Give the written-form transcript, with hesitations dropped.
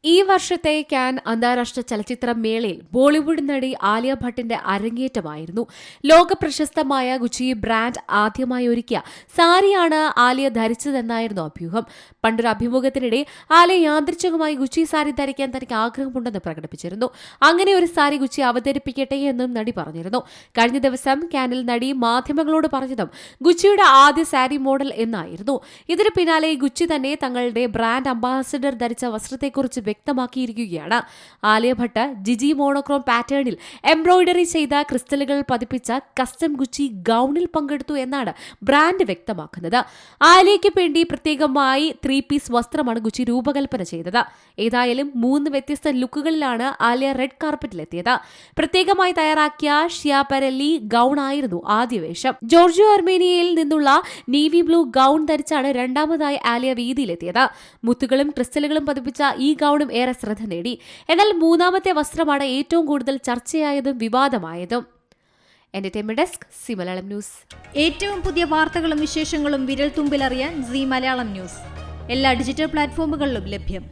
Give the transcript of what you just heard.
ഈ വർഷത്തെ കാൻ അന്താരാഷ്ട്ര ചലച്ചിത്ര മേളയിൽ ബോളിവുഡ് നടി ആലിയ ഭട്ടിന്റെ അരങ്ങേറ്റമായിരുന്നു. ലോക പ്രശസ്തമായ ഗുച്ചി ബ്രാൻഡ് ആദ്യമായി ഒരുക്കിയ സാരിയാണ് ആലിയ ധരിച്ചതെന്നായിരുന്നു അഭ്യൂഹം. പണ്ടൊരു അഭിമുഖത്തിനിടെ ആലിയ യാദൃച്ഛികമായി ഗുച്ചി സാരി ധരിക്കാൻ തനിക്ക് ആഗ്രഹമുണ്ടെന്ന് പ്രകടിപ്പിച്ചിരുന്നു. അങ്ങനെ ഒരു സാരി ഗുച്ചി അവതരിപ്പിക്കട്ടെ എന്നും നടി പറഞ്ഞിരുന്നു. കഴിഞ്ഞ ദിവസം കാനിൽ നടി മാധ്യമങ്ങളോട് പറഞ്ഞതും ഗുച്ചിയുടെ ആദ്യ സാരി മോഡൽ എന്നായിരുന്നു. ഇതിന് പിന്നാലെ ഗുച്ചി തന്നെ തങ്ങളുടെ ബ്രാൻഡ് അംബാസഡർ ധരിച്ച വസ്ത്രത്തെക്കുറിച്ച് വ്യക്തമാക്കിയിരിക്കുകയാണ്. ആലിയ ഭട്ട് ജിജി മോണോക്രോം പാറ്റേണിൽ എംബ്രോയിഡറി ചെയ്ത ക്രിസ്റ്റലുകൾ പതിപ്പിച്ച കസ്റ്റം ഗുച്ചി ഗൌണിൽ പങ്കെടുത്തു എന്നാണ് ബ്രാൻഡ് വ്യക്തമാക്കുന്നത്. ആലിയയ്ക്ക് വേണ്ടി പ്രത്യേകമായി 3 പീസ് വസ്ത്രമാണ് ഗുച്ചി രൂപകൽപ്പന ചെയ്തത്. ഏതായാലും 3 വ്യത്യസ്ത ലുക്കുകളിലാണ് ആലിയ റെഡ് കാർപ്പറ്റിലെത്തിയത്. പ്രത്യേകമായി തയ്യാറാക്കിയ ഷിയാപെരല്ലി ഗൌൺ ആയിരുന്നു ആദ്യ വേഷം. ജോർജിയോ അർമേനിയയിൽ നിന്നുള്ള നേവി ബ്ലൂ ഗൌൺ ധരിച്ചാണ് രണ്ടാമതായി ആലിയ വേദിയിലെത്തിയത്. മുത്തുകളും ക്രിസ്റ്റലുകളും പതിപ്പിച്ച ഈ ഗൌണും ഏറെ ശ്രദ്ധ നേടി. എന്നാൽ മൂന്നാമത്തെ വസ്ത്രമാണ് ഏറ്റവും കൂടുതൽ ചർച്ചയായതും വിവാദമായതും. Entertainment desk, Zee Malayalam news. ഏറ്റവും പുതിയ വാർത്തകളും വിശേഷങ്ങളും വിരൽ തുമ്പിലറിയാൻ സി മലയാളം ന്യൂസ് എല്ലാ ഡിജിറ്റൽ പ്ലാറ്റ്ഫോമുകളിലും ലഭ്യം.